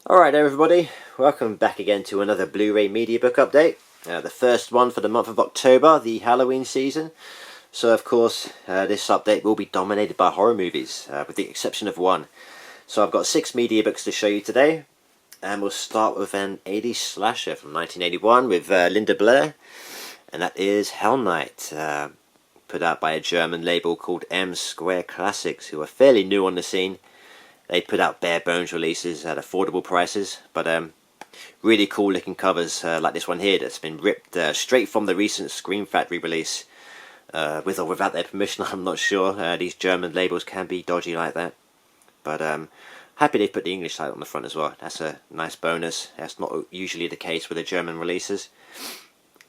Alright everybody, welcome back again to another Blu-Ray Mediabook update. The first one for the month of October, the Halloween season. So of course, this update will be dominated by horror movies, with the exception of one. So I've got 6 mediabooks to show you today. And we'll start with an 80s slasher from 1981 with Linda Blair. And that is Hell Night, put out by a German label called M Square Classics, who are fairly new on the scene. They put out bare bones releases at affordable prices, but really cool looking covers like this one here that's been ripped straight from the recent Scream Factory release. With or without their permission, I'm not sure. These German labels can be dodgy like that. But happy they put the English title on the front as well. That's a nice bonus. That's not usually the case with the German releases.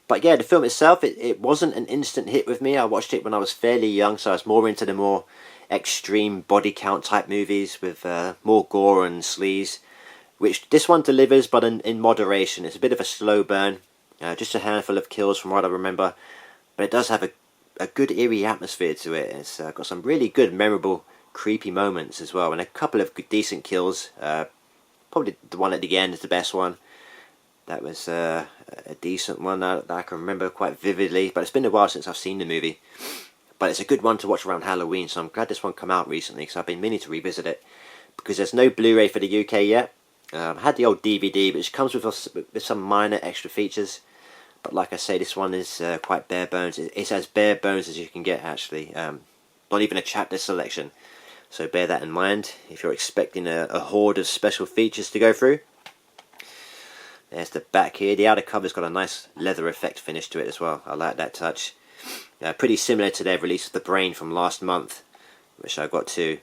But yeah, the film itself, it wasn't an instant hit with me. I watched it when I was fairly young, so I was more into the more extreme body count type movies with more gore and sleaze, which this one delivers, but in moderation. It's a bit of a slow burn, just a handful of kills from what I remember, but it does have a good eerie atmosphere to it. It's got some really good, memorable, creepy moments as well, and a couple of good, decent kills. Probably the one at the end is the best one. That was a decent one that I can remember quite vividly, but it's been a while since I've seen the movie. But it's a good one to watch around Halloween, so I'm glad this one came out recently, because I've been meaning to revisit it. Because there's no Blu-ray for the UK yet. I had the old DVD, which comes with some minor extra features. But like I say, this one is quite bare bones. It's as bare bones as you can get, actually. Not even a chapter selection. So bear that in mind if you're expecting a horde of special features to go through. There's the back here. The outer cover's got a nice leather effect finish to it as well. I like that touch. Pretty similar to their release of The Brain from last month, which I got too.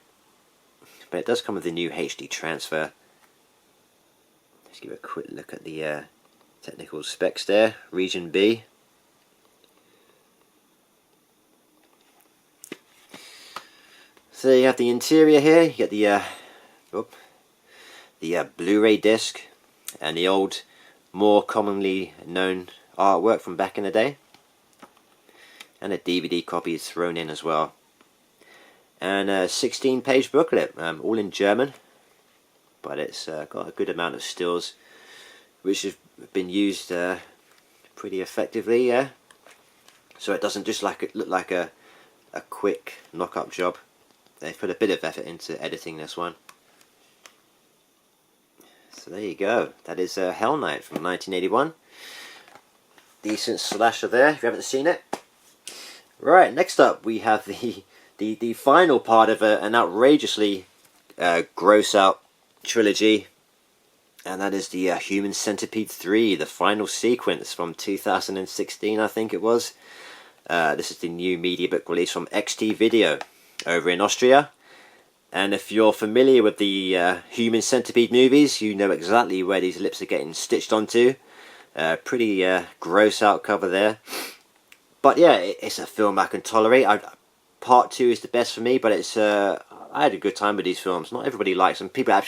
But it does come with the new HD transfer. Let's give a quick look at the technical specs there. Region B. So you have the interior here. You get the Blu-ray disc and the old, more commonly known artwork from back in the day. And a DVD copy is thrown in as well. And a 16-page booklet, all in German. But it's got a good amount of stills, which have been used pretty effectively, yeah. So it doesn't just look like a quick knock-up job. They've put a bit of effort into editing this one. So there you go. That is Hell Night from 1981. Decent slasher there, if you haven't seen it. Right, next up we have the final part of an outrageously gross out trilogy, and that is the Human Centipede 3, the final sequence from 2016, I think it was. This is the new mediabook release from XT Video over in Austria, and if you're familiar with the Human Centipede movies, you know exactly where these lips are getting stitched onto. Pretty gross out cover there. But yeah, it's a film I can tolerate. Part 2 is the best for me, but it's I had a good time with these films. Not everybody likes them. People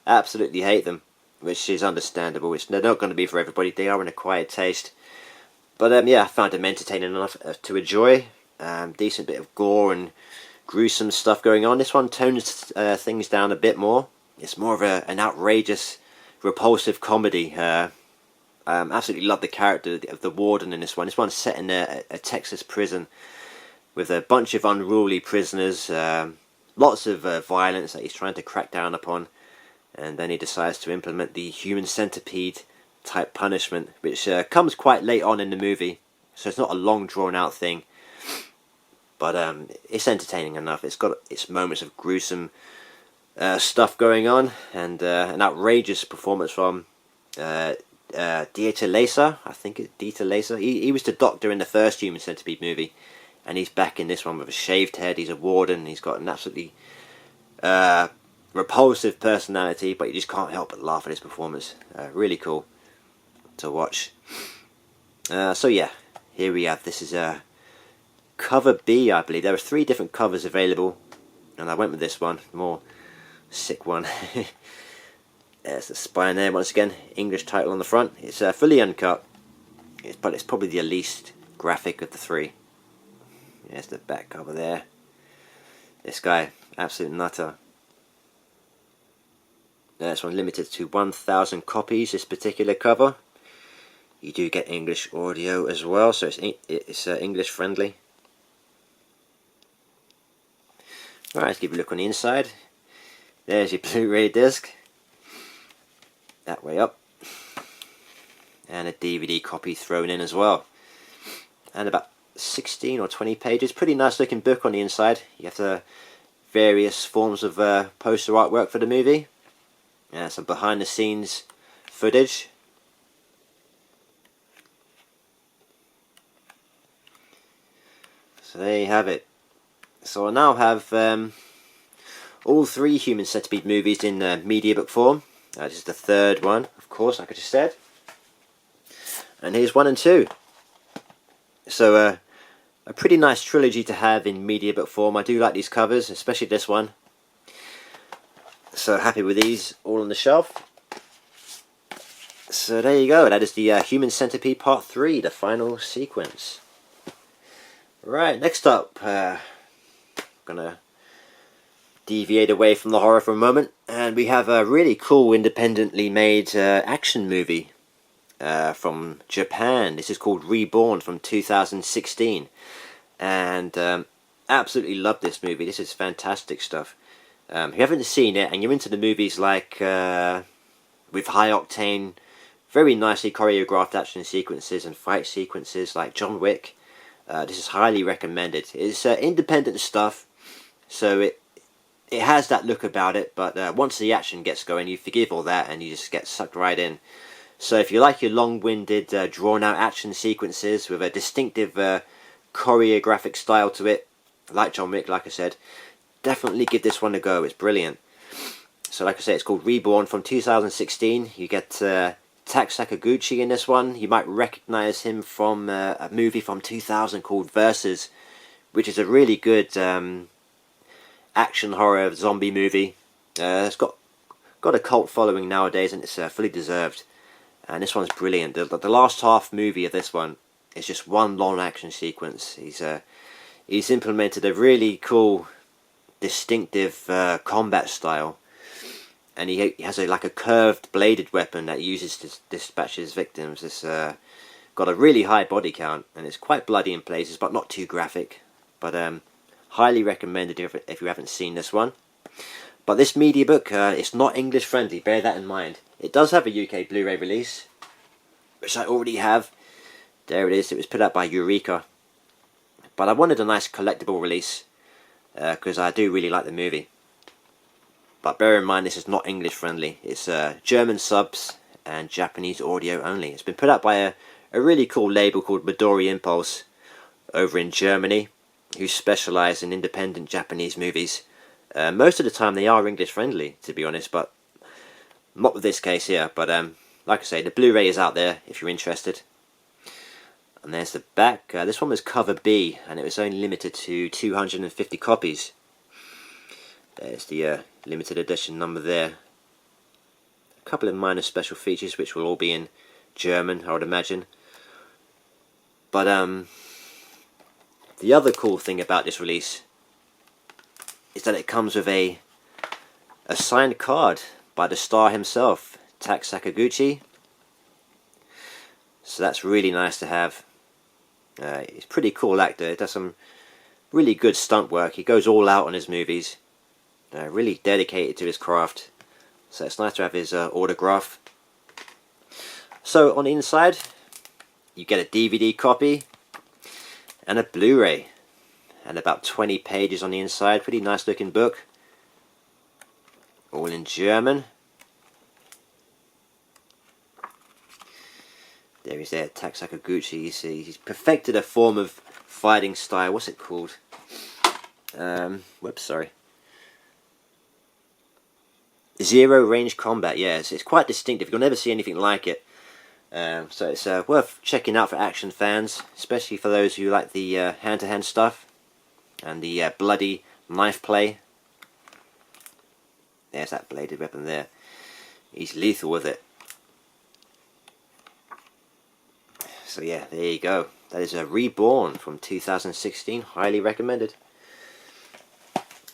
absolutely hate them, which is understandable. They're not going to be for everybody. They are an acquired taste. But yeah, I found them entertaining enough to enjoy. Decent bit of gore and gruesome stuff going on. This one tones things down a bit more. It's more of an outrageous, repulsive comedy. Absolutely love the character of the warden in this one. This one's set in a Texas prison with a bunch of unruly prisoners, lots of violence that he's trying to crack down upon, and then he decides to implement the human centipede type punishment, which comes quite late on in the movie, so it's not a long drawn out thing, but it's entertaining enough. It's got its moments of gruesome stuff going on, and an outrageous performance from Dieter Laser, I think it's Dieter Laser. He was the doctor in the first Human Centipede movie, and he's back in this one with a shaved head. He's a warden. He's got an absolutely repulsive personality, but you just can't help but laugh at his performance. Really cool to watch. So yeah, here we have, this is cover B, I believe. There are 3 different covers available, and I went with this one, more sick one. There's the spine there, once again, English title on the front. It's fully uncut, but it's probably the least graphic of the 3. There's the back cover there. This guy, absolute nutter. This one limited to 1,000 copies, this particular cover. You do get English audio as well, so it's English friendly. Alright, let's give you a look on the inside. There's your Blu-ray disc. That way up. And a DVD copy thrown in as well. And about 16 or 20 pages. Pretty nice looking book on the inside. You have various forms of poster artwork for the movie. Some behind the scenes footage. So there you have it. So I now have all 3 Human Centipede movies in Mediabook form. This is the 3rd one, of course, like I just said. And here's 1 and 2. So a pretty nice trilogy to have in Mediabook form. I do like these covers, especially this one. So happy with these, all on the shelf. So there you go, that is the Human Centipede Part 3, the final sequence. Right, next up, gonna deviate away from the horror for a moment, and we have a really cool independently made action movie from Japan. This is called Reborn from 2016, and absolutely love this movie. This is fantastic stuff. If you haven't seen it and you're into the movies like with high octane, very nicely choreographed action sequences and fight sequences like John Wick, this is highly recommended. It's independent stuff, so it has that look about it, but once the action gets going, you forgive all that and you just get sucked right in. So if you like your long-winded, drawn-out action sequences with a distinctive choreographic style to it, like John Wick, like I said, definitely give this one a go. It's brilliant. So like I said, it's called Reborn from 2016. You get Tak Sakaguchi in this one. You might recognize him from a movie from 2000 called Versus, which is a really good action horror zombie movie. It's got a cult following nowadays, and it's fully deserved. And this one's brilliant. The last half movie of this one is just one long action sequence. He's implemented a really cool, distinctive combat style, and he has like a curved bladed weapon that he uses to dispatch his victims. It's got a really high body count, and it's quite bloody in places, but not too graphic. But highly recommended if you haven't seen this one. But this Mediabook, it's not English friendly, bear that in mind. It does have a UK Blu-ray release, which I already have. There it is, it was put out by Eureka. But I wanted a nice collectible release, because I do really like the movie. But bear in mind, this is not English friendly. It's German subs and Japanese audio only. It's been put out by a really cool label called Midori Impulse over in Germany, who specialise in independent Japanese movies. Most of the time they are English friendly, to be honest, but not with this case here. But like I say, the Blu-ray is out there if you're interested. And there's the back. This one was cover B, and it was only limited to 250 copies. There's the limited edition number there. A couple of minor special features which will all be in German, I would imagine. But the other cool thing about this release is that it comes with a signed card by the star himself, Tak Sakaguchi. So that's really nice to have. He's a pretty cool actor. He does some really good stunt work. He goes all out on his movies. Really dedicated to his craft. So it's nice to have his autograph. So on the inside, you get a DVD copy and a Blu-ray. And about 20 pages on the inside. Pretty nice looking book. All in German. There he's there, Tak Sakaguchi. He's perfected a form of fighting style. What's it called? Whoops, sorry. Zero range combat. Yes, it's quite distinctive. You'll never see anything like it. So it's worth checking out for action fans, especially for those who like the hand-to-hand stuff and the bloody knife play. There's that bladed weapon there. He's lethal with it. So yeah, there you go. That is a Reborn from 2016. Highly recommended.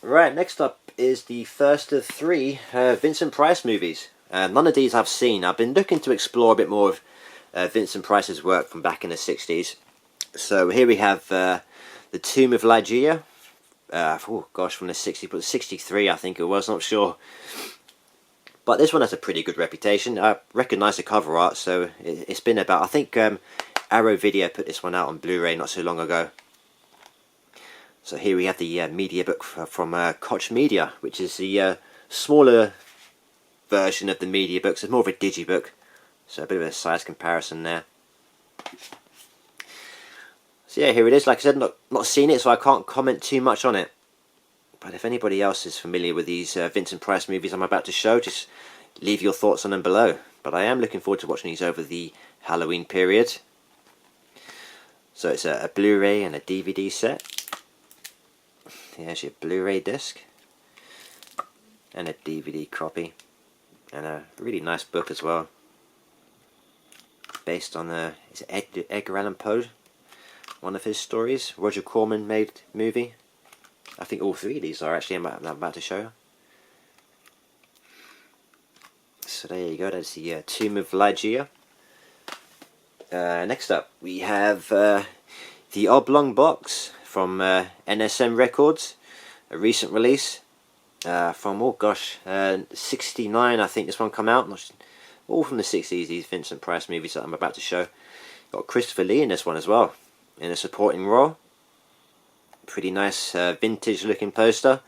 Right, next up is the first of 3 Vincent Price movies. None of these I've seen. I've been looking to explore a bit more of Vincent Price's work from back in the 60s. So here we have the Tomb of Lydia. Oh gosh, from the 60s, but 63 I think it was, not sure. But this one has a pretty good reputation. I recognise the cover art, so it's been about, I think Arrow Video put this one out on Blu-ray not so long ago. So here we have the media book from Koch Media, which is the smaller version of the media books. It's more of a digibook, so a bit of a size comparison there. So yeah, here it is. Like I said, not seen it, so I can't comment too much on it. But if anybody else is familiar with these Vincent Price movies I'm about to show, just leave your thoughts on them below. But I am looking forward to watching these over the Halloween period. So it's a Blu-ray and a DVD set. Here's your Blu-ray disc and a DVD copy, and a really nice book as well, based on is it Edgar Allan Poe, one of his stories. Roger Corman made movie. I think all 3 of these are actually I'm about to show you. So there you go, that's the Tomb of Lydia. Next up we have the Oblong Box from NSM Records, a recent release from, oh gosh, 69 I think this one come out. All from the 60s, these Vincent Price movies that I'm about to show. Got Christopher Lee in this one as well, in a supporting role. Pretty nice vintage looking poster.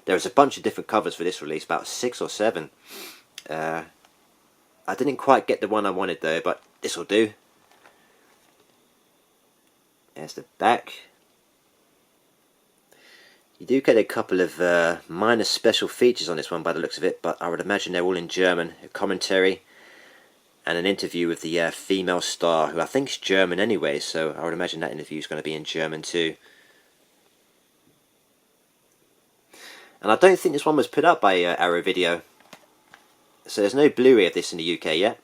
There's a bunch of different covers for this release, about 6 or 7. I didn't quite get the one I wanted though, but this will do. There's the back. You do get a couple of minor special features on this one by the looks of it, but I would imagine they're all in German. A commentary and an interview with the female star, who I think is German anyway, so I would imagine that interview is going to be in German too. And I don't think this one was put up by Arrow Video, so there's no Blu-ray of this in the UK yet.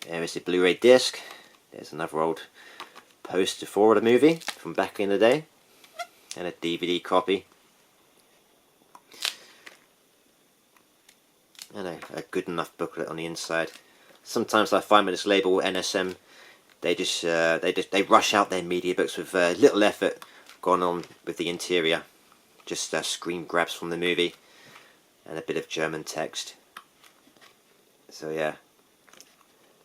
There is the Blu-ray disc. There's another old poster for the movie from back in the day, and a DVD copy, and a good enough booklet on the inside. Sometimes I find with this label NSM, they rush out their media books with little effort going on with the interior. Just screen grabs from the movie and a bit of German text. So yeah,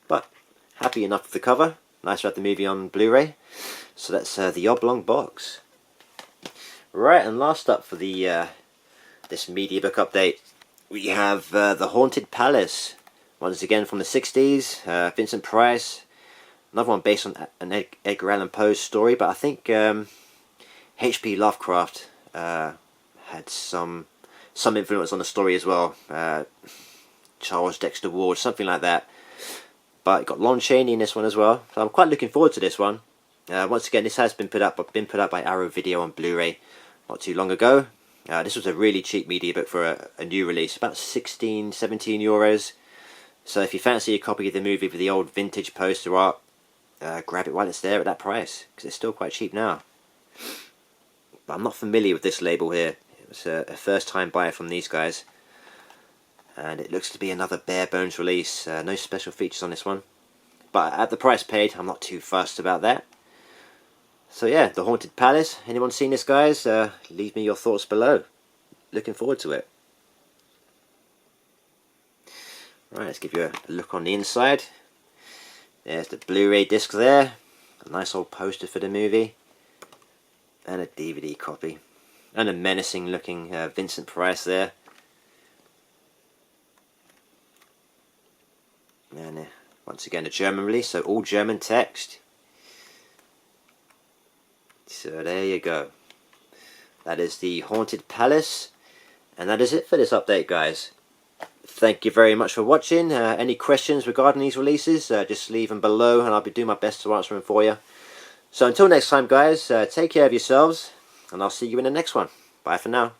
but happy enough with the cover. Nice to have the movie on Blu-ray. So that's the Oblong Box. Right, and last up for the this media book update, we have The Haunted Palace. Once again from the 60s, Vincent Price. Another one based on an Edgar Allan Poe story, but I think H.P. Lovecraft had some influence on the story as well. Charles Dexter Ward, something like that. But got Lon Chaney in this one as well, so I'm quite looking forward to this one. Once again, this has been put up by Arrow Video on Blu-ray not too long ago. This was a really cheap media book for a new release, about 16, 17 euros. So if you fancy a copy of the movie with the old vintage poster art, grab it while it's there at that price, because it's still quite cheap now. But I'm not familiar with this label here. It was a first time buyer from these guys. And it looks to be another bare bones release. No special features on this one. But at the price paid, I'm not too fussed about that. So yeah, The Haunted Palace. Anyone seen this, guys? Leave me your thoughts below. Looking forward to it. Right, let's give you a look on the inside. There's the Blu-ray disc there. A nice old poster for the movie. And a DVD copy. And a menacing looking Vincent Price there. And once again a German release, so all German text. So there you go. That is The Haunted Palace. And that is it for this update, guys. Thank you very much for watching. Any questions regarding these releases, just leave them below and I'll be doing my best to answer them for you. So until next time, guys, take care of yourselves and I'll see you in the next one. Bye for now.